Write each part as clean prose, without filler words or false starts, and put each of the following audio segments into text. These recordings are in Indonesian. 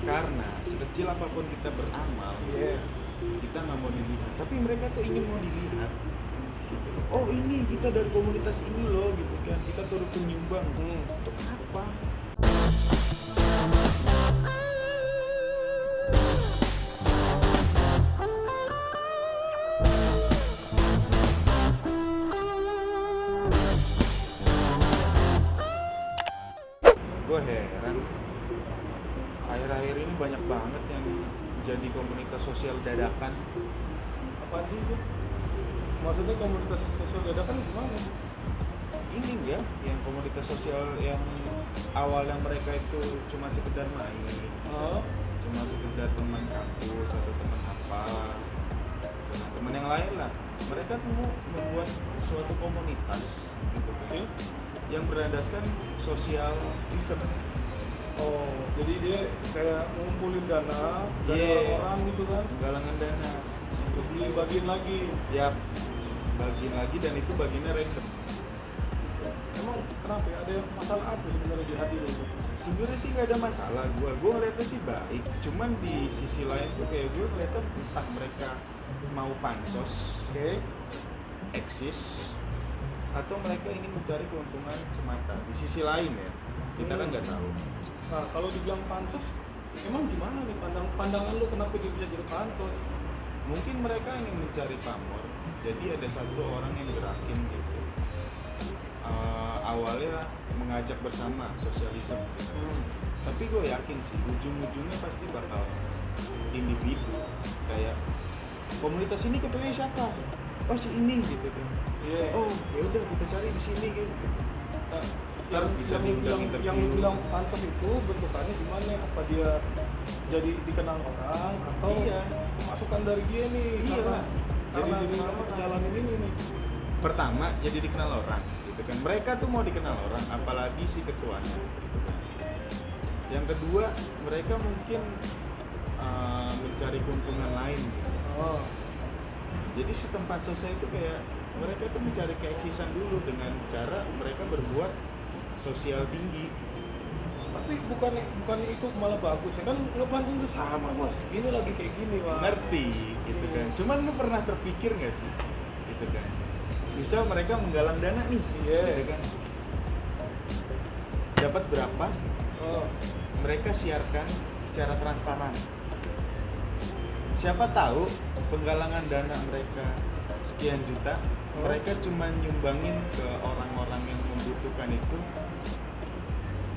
Karena sekecil apapun kita beramal, kita nggak mau dilihat. Tapi mereka tuh ingin mau dilihat. Oh ini kita dari komunitas ini loh, gitu kan. Kita turut penyumbang. Untuk apa? Gue heran sih. Akhir-akhir ini banyak banget yang jadi komunitas sosial dadakan. Apaan sih itu? Maksudnya komunitas sosial dadakan gimana? Ini enggak, yang komunitas sosial yang awalnya mereka itu cuma sekedar main, cuma sekedar teman kampus atau teman apa, teman yang lain lah. Mereka tuh mau membuat suatu komunitas gitu kan, yang berlandaskan sosialisme. Oh, jadi dia kayak ngumpulin dana dari orang-orang gitu kan, galangan dana, terus dibagiin lagi. ya bagiin lagi, dan itu bagiannya random. Emang kenapa ya? Ada masalah apa sebenarnya di hati lo itu? Sebenarnya sih nggak ada masalah, gue ngeliatnya sih baik. Cuman di sisi lain tuh kayak gue ngeliatnya entah mereka mau pansos, eksis, atau mereka ingin mencari keuntungan semata. Di sisi lain ya, kita kan nggak tahu. Nah, kalau dibilang pansos, emang gimana nih pandangan lo kenapa dia bisa jadi pansos? Mungkin mereka ingin mencari pamor, jadi ada satu orang yang gerakin gitu. Awalnya mengajak bersama sosialisme gitu. Tapi gue yakin sih ujung-ujungnya pasti bakal individu, kayak komunitas ini ketuanya siapa? Oh si ini gitu kan. Oh ya udah kita cari di sini gitu. Nah, yang bilang pansos itu bentukannya gimana? Apa dia jadi dikenal orang atau masukan dari dia nih? Karena dia jalanin ini nih. Pertama jadi dikenal orang gitu kan. Mereka tuh mau dikenal orang, apalagi si ketuanya gitu kan. Yang kedua, mereka mungkin mencari keuntungan lain gitu. Jadi sistem pansosnya itu kayak mereka tuh mencari keeksisan dulu dengan cara mereka berbuat sosial tinggi. Tapi bukannya itu malah bagus ya kan, ngebantu itu sama bos, ini lagi kayak gini pak. Ngerti gitu kan. Cuman lu pernah terpikir nggak sih gitu kan, misal mereka menggalang dana nih, gitu kan, dapat berapa, mereka siarkan secara transparan. Siapa tahu penggalangan dana mereka sekian juta, mereka cuma nyumbangin ke orang-orang yang membutuhkan itu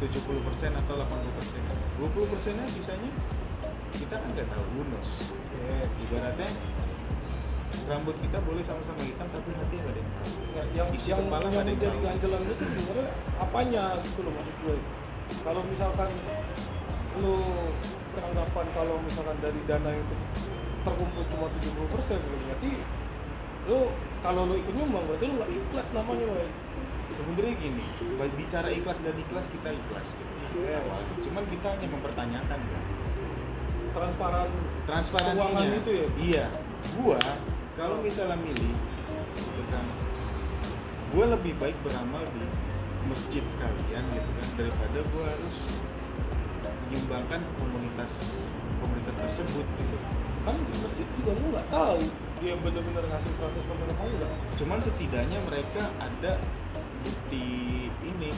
70% atau 80%. 20%-nya sisanya kita kan nggak tahu, bonus. Ibaratnya rambut kita boleh sama-sama hitam tapi hati nggak ada yang tahu. Yang menjadi ganjelan itu sebenarnya apanya gitu loh maksud gue. Kalau misalkan lu beranggapan kalau misalkan dari dana itu terkumpul cuma 70% berarti lu kalau lu ikut nyumbang berarti lu nggak ikhlas namanya woy. Sebenarnya gini, bicara ikhlas dan ikhlas kita ikhlas gitu. Cuman kita hanya mempertanyakan kan. Transparansinya itu ya. Iya, gua kalau misalnya milih gitu kan, gua lebih baik beramal di masjid sekalian gitu kan, daripada gua harus menyumbangkan komunitas tersebut gitu. Kan di masjid juga lu nggak tahu dia benar-benar ngasih 100% apa enggak. Cuman setidaknya mereka ada bukti ini,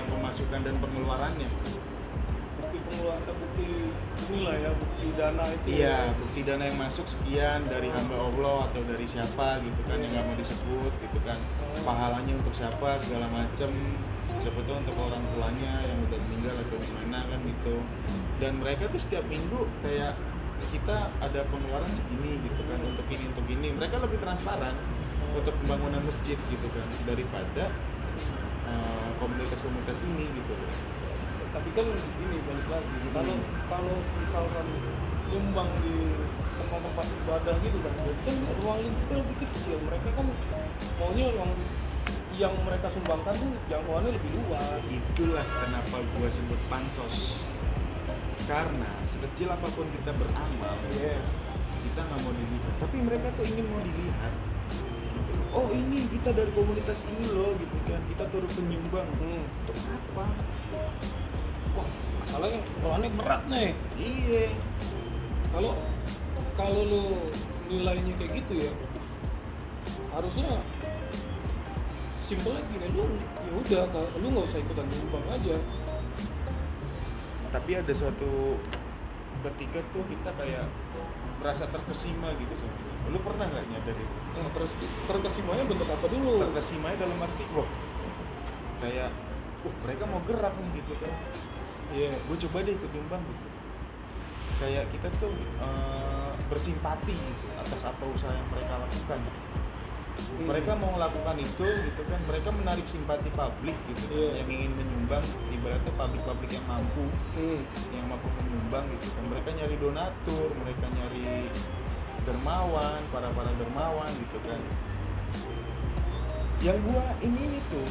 pemasukan dan pengeluarannya. Bukti inilah ya, bukti dana itu. Iya, bukti dana yang masuk sekian dari hamba Allah atau dari siapa gitu kan, yang nggak mau disebut gitu kan. Pahalanya untuk siapa segala macem, siapa tahu untuk orang tuanya yang udah meninggal atau gimana kan gitu. Dan mereka tuh setiap minggu kayak kita ada pengeluaran segini gitu kan, untuk ini. Mereka lebih transparan untuk pembangunan masjid gitu kan, daripada komunitas-komunitas ini gitu loh. Tapi kan ini balik lagi, kalau misalkan nyumbang di tempat-tempat ibadah gitu kan, jadi kan ruang lingkupnya lebih kecil. Mereka kan maunya ruang yang mereka sumbangkan tuh jangkauannya lebih luas. Itulah kenapa gua sebut pansos. Karena sekecil apapun kita beramal, kita nggak mau dilihat. Tapi mereka tuh ingin mau dilihat. Oh ini kita dari komunitas ini loh gitu kan, kita turut penyumbang. Untuk apa? Wah masalahnya ukurannya berat nih. Iya. Kalau lu nilainya kayak gitu ya, harusnya simpelnya gini, lu ya udah, lu nggak usah ikutan nyumbang aja. Tapi ada suatu ketika tuh kita kayak merasa terkesima gitu sama dia. Lu pernah nggak nyadar itu? Nah, terus terkesimanya bentuk apa dulu? Terkesimanya dalam arti, wah kayak, mereka mau gerak nih gitu kan. Iya. Gue coba deh ikut nyumbang gitu. Kayak kita tuh bersimpati gitu atas apa usaha yang mereka lakukan. Mereka mau melakukan itu gitu kan, mereka menarik simpati publik gitu, yang ingin menyumbang, ibaratnya publik yang mampu, yang mampu menyumbang gitu kan. Mereka nyari donatur, mereka nyari dermawan, para dermawan gitu kan. Yang gua ini tuh,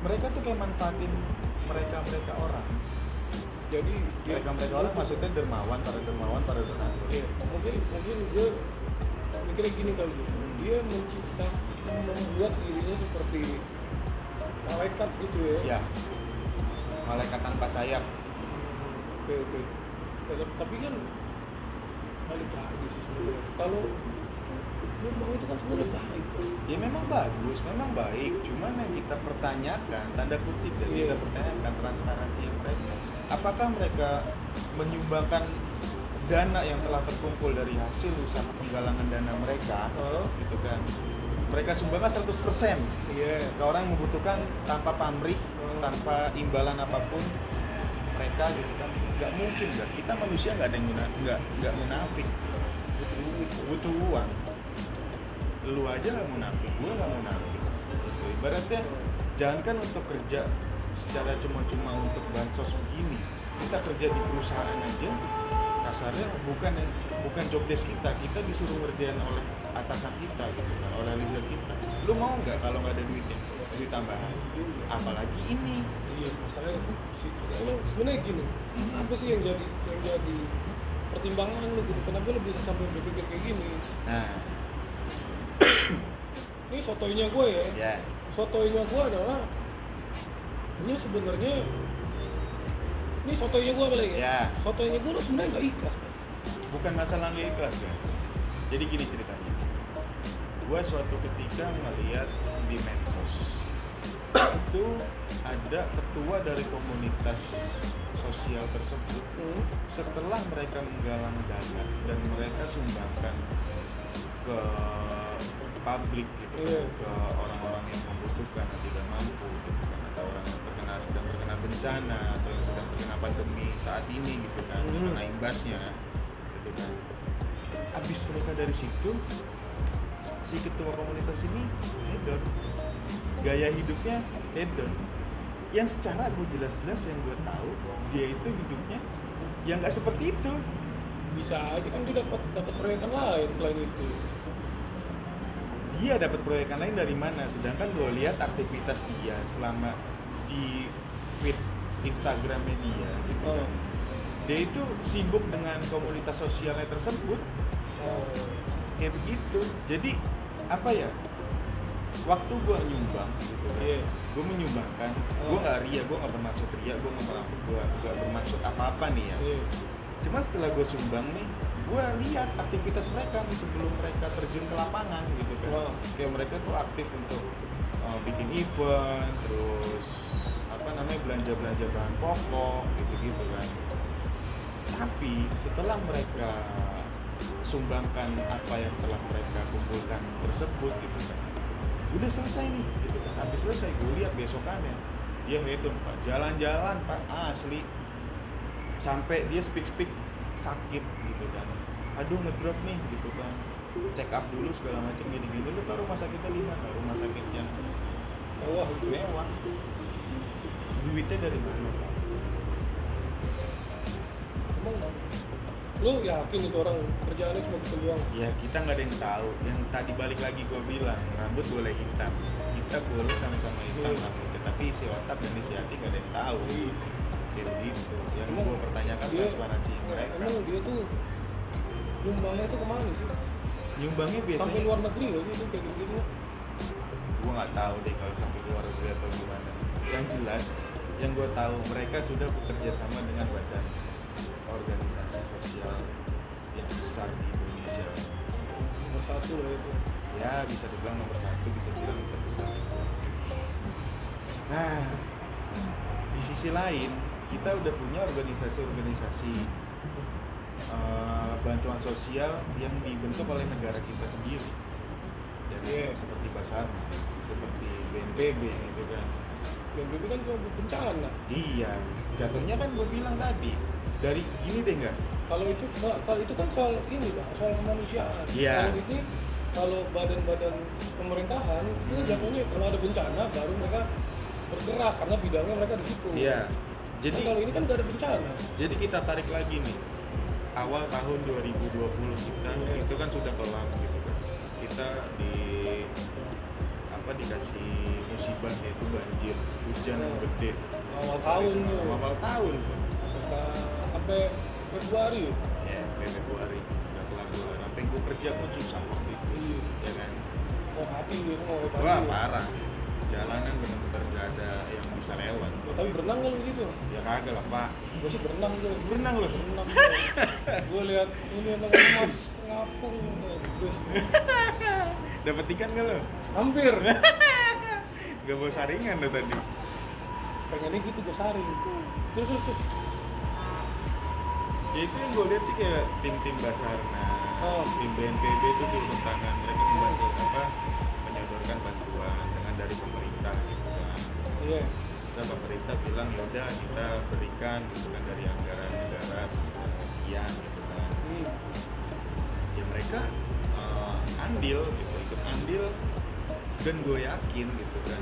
mereka tuh kayak manfaatin mereka orang. Jadi Mereka orang maksudnya dermawan, para donatur. Iya, mungkin dia mikirnya gini kali, dia membuat dirinya seperti malaikat gitu ya. Ya, malaikat tanpa sayap. Oke. Tapi kan balik lagi sih sebenarnya. Kalau nyumbang itu kan sebenarnya baik. Ya memang bagus, memang baik. Cuman yang kita pertanyakan, tanda kutip dan kita pertanyakan transparansi mereka. Apakah mereka menyumbangkan dana yang telah terkumpul dari hasil usaha penggalangan dana mereka, gitu kan? Mereka sumbangkan 100%. Iya. Ke orang yang membutuhkan tanpa pamrih, tanpa imbalan apapun mereka gitu kan. Nggak mungkin kan? Kita manusia nggak ada yang nggak munafik. Butuh uang. Lu aja nggak munafik, gue nggak munafik. Gitu. Ibaratnya jangankan untuk kerja secara cuma-cuma untuk bansos begini, kita kerja di perusahaan aja kasarnya bukan job desk kita disuruh ngerjain oleh atasan kita gitu kan, oleh leader kita. Lu mau nggak kalau nggak ada duit tambahan? Apalagi ini. Iya, masalahnya sebenarnya gini, apa sih yang jadi pertimbangan lu gitu? Kenapa lu bisa sampai berpikir kayak gini? Nah, ini sotoynya gue ya. ya. Sotoynya gue adalah ini sebenarnya ini sotoynya gue apa lagi? Ya. Sotoynya gue sebenarnya nggak ikhlas. Bukan masalah nggak ikhlas kan. Jadi gini ceritanya. Gua suatu ketika ngeliat di medsos itu ada ketua dari komunitas sosial tersebut. Setelah mereka menggalang dana dan mereka sumbangkan ke publik gitu, ke orang-orang yang membutuhkan dan tidak mampu gitu kan, atau orang yang sedang terkena bencana atau yang sedang terkena pandemi saat ini gitu kan, kena imbasnya gitu kan. Habis mereka dari situ, si ketua komunitas ini hedon, gaya hidupnya hedon, yang secara gue jelas-jelas yang gue tahu dia itu hidupnya yang nggak seperti itu. Bisa aja kan dia dapat proyekan lain selain itu. Dia dapat proyekan lain dari mana? Sedangkan gue lihat aktivitas dia selama di feed Instagramnya dia gitu kan. Dia itu sibuk dengan komunitas sosialnya tersebut. Kayak begitu. Jadi apa ya? Waktu gue nyumbang gitu kan, gue menyumbangkan, gue nggak ria, gue nggak bermaksud ria, gue nggak bermaksud apa-apa nih ya. Cuman setelah gue sumbang nih, gue lihat aktivitas mereka nih sebelum mereka terjun ke lapangan gitu kan. Kayak mereka tuh aktif untuk bikin event, terus belanja bahan pokok gitu kan. Tapi setelah mereka sumbangkan apa yang telah mereka kumpulkan tersebut gitu kan, udah selesai nih gitu kan. Habis selesai gue lihat besokannya dia hedon pak, jalan-jalan pak, asli sampai dia speak sakit gitu kan. Aduh ngedrop nih gitu kan, check up dulu segala macam gini-gini. Lu tau rumah sakitnya di mana? Rumah sakit yang mewah. Duitnya dari mana? Emang lu yakin itu orang kerjaannya cuma gitu doang? Ya kita nggak ada yang tahu. Yang tadi balik lagi gue bilang, rambut boleh hitam, kita boleh sama-sama hitam rambutnya, tapi isi otak dan isi hati nggak ada yang tahu. Kayak gitu. Yang gue pertanyakan transparansi mereka. Emang dia tuh nyumbangnya tuh kemana sih? Nyumbangnya biasanya sampai luar negeri gak sih itu kayak gitu? Gue nggak tahu deh kalau sampai luar negeri atau gimana. Yang jelas yang gue tahu mereka sudah bekerja sama dengan badan organisasi sosial yang besar di Indonesia. Nomor 1 lah itu. Ya bisa dibilang nomor 1, bisa dibilang terbesar itu. Nah, di sisi lain kita udah punya organisasi-organisasi bantuan sosial yang dibentuk oleh negara kita sendiri. Jadi seperti Basarnas, seperti BNPB gitu kan. BNPB kan cuma bencana. Iya, jatuhnya kan gue bilang tadi dari gini deh nggak? Kalau itu kan soal ini Pak, soal kemanusiaan. Iya. Kalau badan-badan pemerintahan itu jatuhnya kalau ada bencana baru mereka bergerak karena bidangnya mereka di situ. Iya. Jadi kalau ini kan nggak ada bencana. Jadi kita tarik lagi nih. Awal tahun 2020 kita itu kan sudah kelam gitu kan. Kita dikasih musibah yaitu banjir, hujan yang gede. Awal tahun tuh. Awal tahun. Sampai Februari. Ya, Februari. Udah kelar. Sampai gue kerja pun susah waktu itu. Iya. Ya kan. Mau mati dia mau Wah, parah. Jalanan benar-benar nggak ada yang bisa lewat. Ya, tapi berenang kalau gitu? Ya kagak lah Pak. Gue sih berenang tuh. Berenang loh. Berenang. Gue lihat ini teman mas ngapung terus. Dapat ikan nggak lo? Hampir. Gak bawa saringan lo tadi. Pengennya gitu gue saring. Terus. Ya itu yang gue lihat sih kayak tim-tim Basarnas, tim BNPB itu turun tangan, mereka membantu menyodorkan bantuan dengan dari pemerintah gitu kan. Iya. Bisa pemerintah bilang yaudah kita berikan gitu kan dari anggaran negara sekian gitu kan. Ya mereka andil gitu, ikut andil, dan gue yakin gitu kan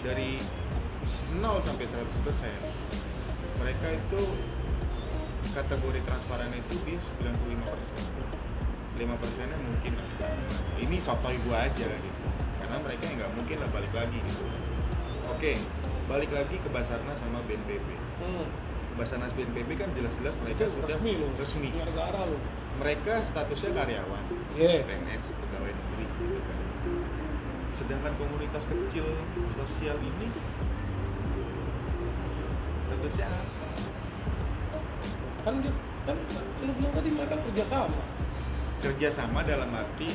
dari 0 sampai 100% mereka itu kategori transparan itu di 95%. 5%-nya mungkin ini sotoy gue aja gitu, karena mereka nggak mungkin lah balik lagi gitu. Oke, balik lagi ke Basarnas sama BNPB. Basarnas BNPB kan jelas-jelas mereka itu sudah resmi. Punya negara loh. Mereka statusnya karyawan, PNS, pegawai negeri gitu kan. Sedangkan komunitas kecil sosial ini statusnya apa? Kan lu bilang tadi mereka kerjasama dalam arti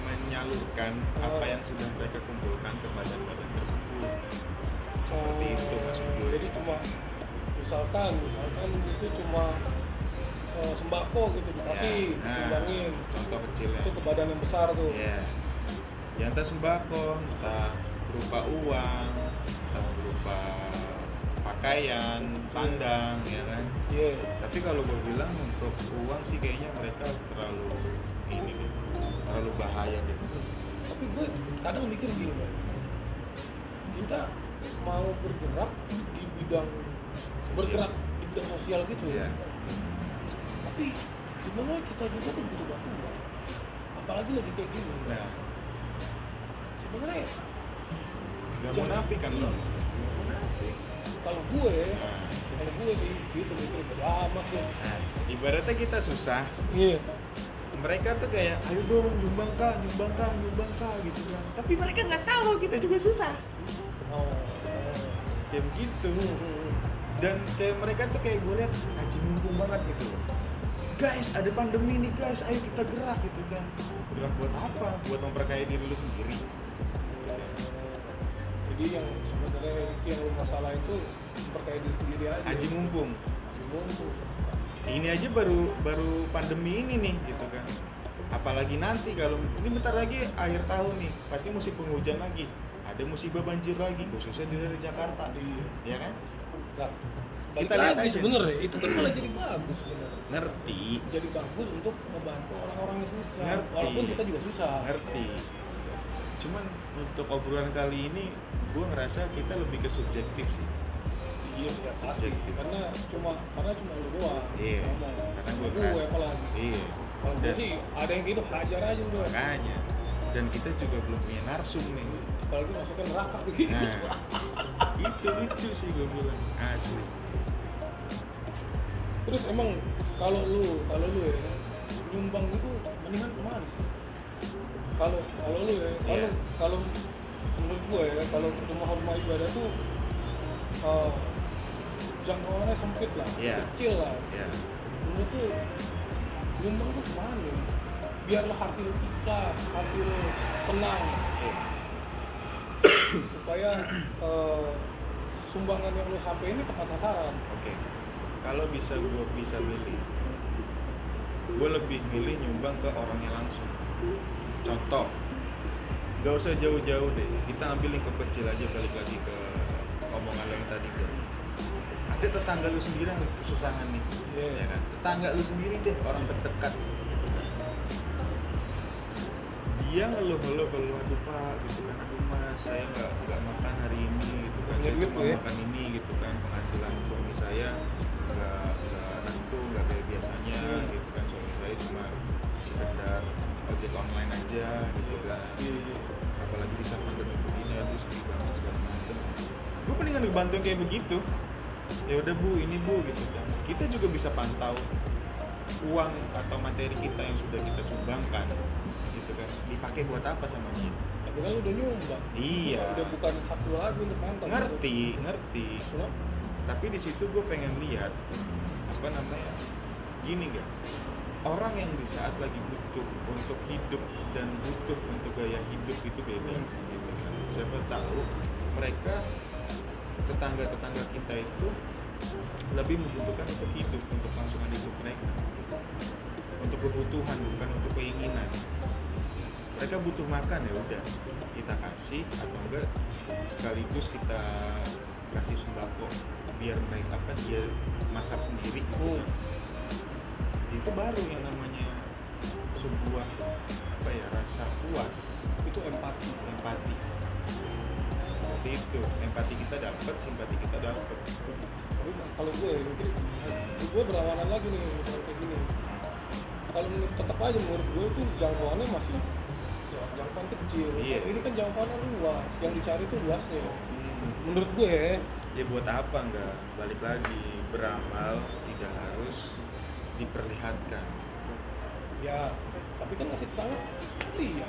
menyalurkan apa yang sudah mereka kumpulkan ke badan-badan tersebut. Seperti itu Mas Budi. Jadi cuma misalkan itu cuma sembako gitu dikasih, sumbangin. Contoh kecilnya. Itu ke badan yang besar tuh. Iya. Ya entah sembako, entah berupa uang, entah berupa pakaian, sandang, ya kan. Iya. Tapi kalau gue bilang untuk uang sih kayaknya mereka terlalu bahaya gitu. Tapi gue kadang mikir gini, Bang. Kita mau bergerak di bidang sosial gitu ya. Tapi sebenarnya kita juga tuh butuh bantuan. Apalagi lagi kayak gini. Nah. Sebenarnya Gak munafik kan lo? Kalau gue sih gitu amat deh. Nah, ibaratnya kita susah. Iya. Mereka tuh kayak ayo dong nyumbang kak gitu kan. Tapi mereka nggak tahu kita juga susah. Kayak begitu. Dan kayak mereka tuh kayak gue lihat haji mumpung banget gitu. Guys, ada pandemi nih guys, ayo kita gerak gitu kan. Gerak buat apa? Buat memperkaya diri lu sendiri. Jadi yang sebenarnya yang masalah itu memperkaya diri sendiri aja. Haji mumpung. Ini aja baru pandemi ini nih gitu kan. Apalagi nanti kalau ini bentar lagi akhir tahun nih, pasti musim penghujan lagi. Ada musibah banjir lagi, khususnya dari Jakarta. Iya kan? Nah, kita lihat aja sebenarnya itu kan malah jadi bagus sebenarnya. Ngerti. Jadi bagus untuk membantu orang-orang yang susah. Ngerti. Walaupun kita juga susah. Ngerti. Cuman untuk obrolan kali ini gue ngerasa kita lebih ke subjektif sih. Iya, pasti. Karena cuma lu doang. Iya. Karena gue apalagi. Iya. Kalau gue sih ada yang gitu hajar aja udah. Makanya. Dan kita juga belum punya narsum nih. Apalagi masukkan neraka begini. Nah, itu lucu sih gue bilang. Asli. Terus emang kalau lu ya nyumbang itu mendingan kemana sih? Kalau lu ya, kalau menurut gue ya kalau rumah-rumah ibadah tuh uh, jangkauannya sempit lah, Iya. kecil lah. Ya. Menurut tuh nyumbang tuh kemana ya? Biarlah hati lo ikhlas, hati lo tenang, supaya sumbangan yang lo sampai ini tepat sasaran. Oke. Kalau gue bisa milih, gue lebih milih nyumbang ke orangnya langsung. Contoh, gak usah jauh-jauh deh, kita ambil lingkup kecil aja, balik lagi ke omongan lo yang tadi deh. Ada tetangga lu sendiri yang kesusahan nih, ya kan? Tetangga lu sendiri deh, orang terdekat. Dia ngeluh-ngeluh, aduh pak, gitu kan, aduh mas, saya nggak makan hari ini, gitu kan, saya cuma makan ini, gitu kan, penghasilan suami saya nggak nentu, nggak kayak biasanya, gitu kan, suami saya cuma sekedar ojek online aja, gitu kan, apalagi di saat pandemi begini, aduh sedih banget segala macam. Gue mendingan dibantu kayak begitu. Ya udah bu, ini bu, gitu kan. Kita juga bisa pantau uang atau materi kita yang sudah kita sumbangkan, gitu kan, dipakai buat apa sama dia. Tapi kan lu udah nyumbang. Iya. Udah bukan hak lu lagi untuk mantap. Ngerti. Kenapa? Tapi di situ gue pengen lihat apa namanya, gini gak, orang yang di saat lagi butuh untuk hidup dan butuh untuk gaya hidup itu beda, gitu kan. Siapa tahu mereka tetangga kita itu lebih membutuhkan untuk hidup, untuk kelangsungan hidup mereka, untuk kebutuhan bukan untuk keinginan. Mereka butuh makan, ya udah kita kasih, atau enggak sekaligus kita kasih sembako biar mereka dia masak sendiri gitu. Itu baru yang namanya sebuah apa ya, rasa puas, Itu empati. Seperti itu, empati kita dapat, simpati kita dapat. Tapi kalau gue mungkin gue berlawanan lagi nih kalau kayak gini. Kalau tetap aja menurut gue itu jangkauannya masih jangkauan kecil. Iya. Ini kan jangkauannya luas, yang dicari itu luasnya. Menurut gue Ya buat apa enggak, balik lagi, beramal tidak harus diperlihatkan. ya, tapi kan ngasih tetangga iya.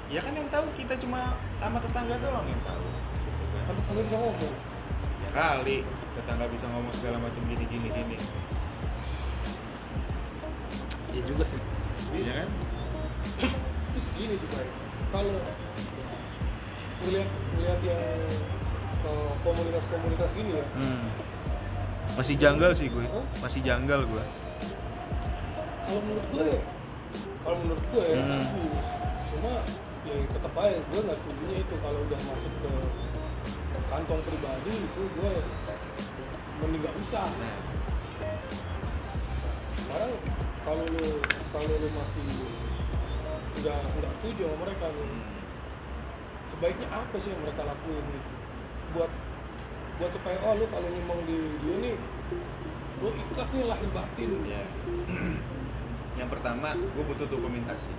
Ya kan yang tahu kita cuma sama tetangga doang yang tahu, gitu kan. Kan tetangga bisa ngomong. Ya kali tetangga bisa ngomong segala macam gini. Iya juga sih. Iya kan? Terus gini sih Pak, kalau melihat yang komunitas gini ya, Masih janggal sih gue. Hah? Masih janggal gue. kalau menurut gue bagus. Cuma ya tetap aja gue nggak setujunya itu kalau udah masuk ke kantong pribadi itu gue mending nggak usah. Sekarang kalau lu masih nggak setuju sama mereka nih, sebaiknya apa sih yang mereka lakuin gitu buat supaya lu kalau nyumbang di dia nih lu ikhlas nih lahir batin. Ya. Yang pertama, gue butuh dokumentasi.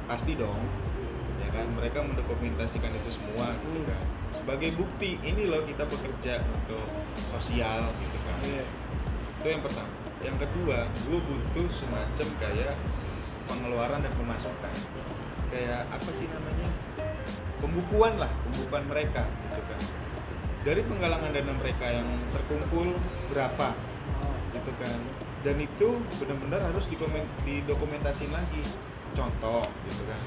Pasti dong. Ya kan, mereka mendokumentasikan itu semua gitu kan. Sebagai bukti, ini loh kita bekerja untuk sosial gitu kan. Itu yang pertama. Yang kedua, gue butuh semacam kayak pengeluaran dan pemasukan. Kayak apa sih namanya? Pembukuan mereka gitu kan. Dari penggalangan dana mereka yang terkumpul berapa gitu kan. Dan itu benar-benar harus didokumentasiin lagi. Contoh gitu kan.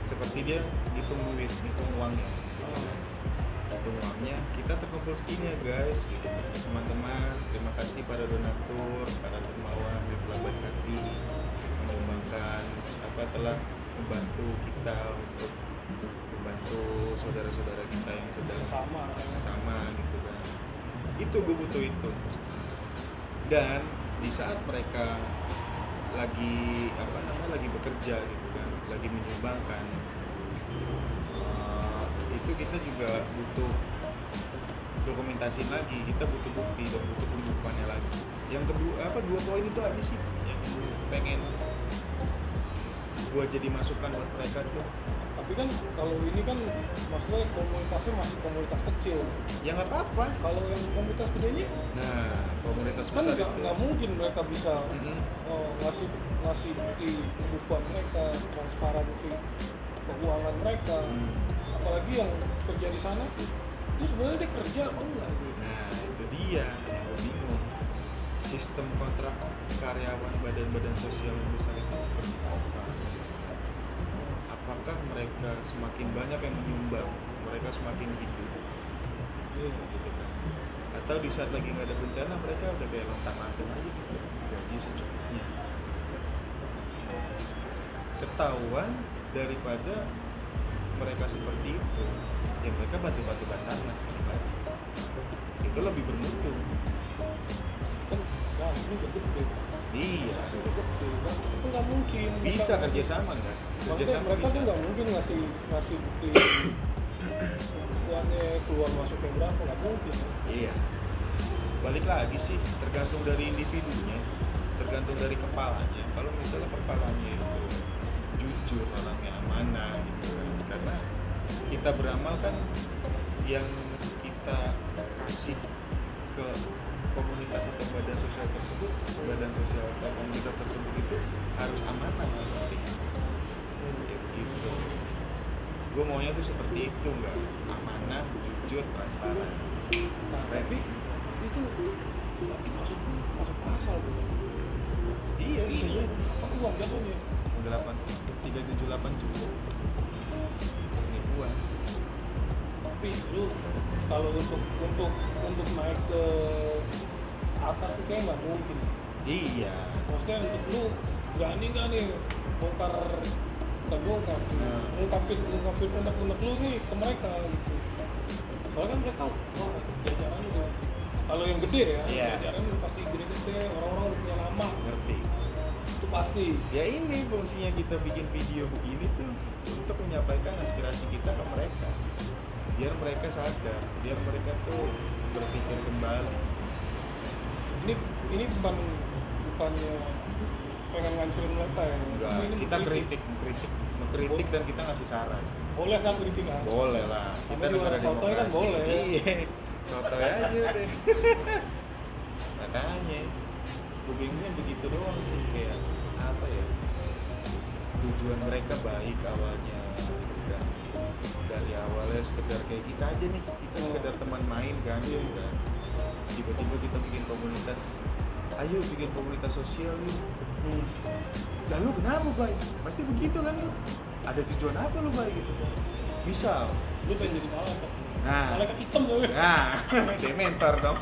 Seperti dia hitung uangnya. Hitung uangnya, kita terkumpul segini ya guys gitu kan. Teman-teman, terima kasih para donatur, para dermawan yang telah baik hati menyumbangkan telah membantu kita untuk membantu saudara-saudara kita yang sedang sama gitu kan. Itu gue butuh itu. Dan di saat mereka lagi lagi bekerja gitu kan, lagi menyumbangkan, itu kita juga butuh dokumentasi lagi, kita butuh bukti dan butuh pembukuannya lagi. Yang kedua dua poin itu aja sih yang pengen gua jadi masukan buat mereka tuh. Tapi kan kalau ini kan maksudnya komunitasnya masih komunitas kecil. Ya nggak apa-apa. Kalau yang komunitas gedenya, nah komunitas kan besar itu nggak mungkin mereka bisa ngasih bukti pembukuan mereka, transparansi keuangan mereka. apalagi yang kerja di sana itu sebenarnya dia kerja apa enggak gitu. Nah itu dia yang gue bingung, sistem kontrak karyawan badan-badan sosial yang besar itu seperti apa? Apakah mereka semakin banyak yang menyumbang, mereka semakin hidup gitu kan? Atau di saat lagi nggak ada bencana mereka udah kayak lontang-lantung aja gitu, gaji secukupnya, ketahuan daripada mereka seperti itu, ya mereka bantu-bantu Basarnas itu lebih bermutu. Kan nah ini udah gede, Iya, itu gede, kan itu nggak mungkin bisa kerjasama kan? maksudnya Kerjasama mereka bisa. tuh nggak mungkin ngasih bukti uangnya keluar masuknya berapa, nggak mungkin. Iya. Balik lagi sih, tergantung dari individunya, tergantung dari kepalanya. Kalau misalnya kepalanya itu jujur, orangnya amanah gitu kan. Karena kita beramal kan yang kita kasih ke komunitas atau badan sosial tersebut, badan sosial atau komunitas tersebut itu harus amanah berarti. Gitu. Gue maunya tuh seperti itu, nggak amanah, jujur, transparan. Nah tapi itu berarti masuk pasal tuh. Iya, bisa Iya, jadi. apa uang jatuhnya? 378 cukup. Penipuan. Tapi lu kalau untuk naik ke atas sih kayak nggak mungkin. Iya. Maksudnya untuk lu berani nggak nih bongkar, bukan bongkar sih, Nah. ngungkapin unek-unek lu nih ke mereka gitu. Soalnya kan mereka wah jajaran udah, kalau yang gede ya, Iya. jajaran udah pasti gede-gede, orang-orang udah punya nama, Ngerti. itu pasti. Ya ini fungsinya kita bikin video begini tuh untuk menyampaikan aspirasi kita ke mereka. Biar mereka sadar, biar mereka tuh berpikir kembali. Ini bukannya pengen ngancurin mereka ya. Enggak, Ini kita mengkritik. mengkritik dan kita ngasih saran. Boleh kan kritik kan? Boleh lah. Sama di orang sotoy kan boleh. Iya. Sotoy aja deh. Makanya gue bingungnya begitu doang sih, kayak apa ya, tujuan mereka baik awalnya gitu kan, dari awalnya sekedar kayak kita aja nih, kita sekedar teman main kan gitu kan, tiba-tiba kita bikin komunitas, ayo bikin komunitas sosial yuk. Lalu kenapa Bay? Pasti begitu kan lu, ada tujuan apa lu Bay gitu, misal Lu pengen jadi malaikat. nah Malaikat hitam lu. nah dementor dong.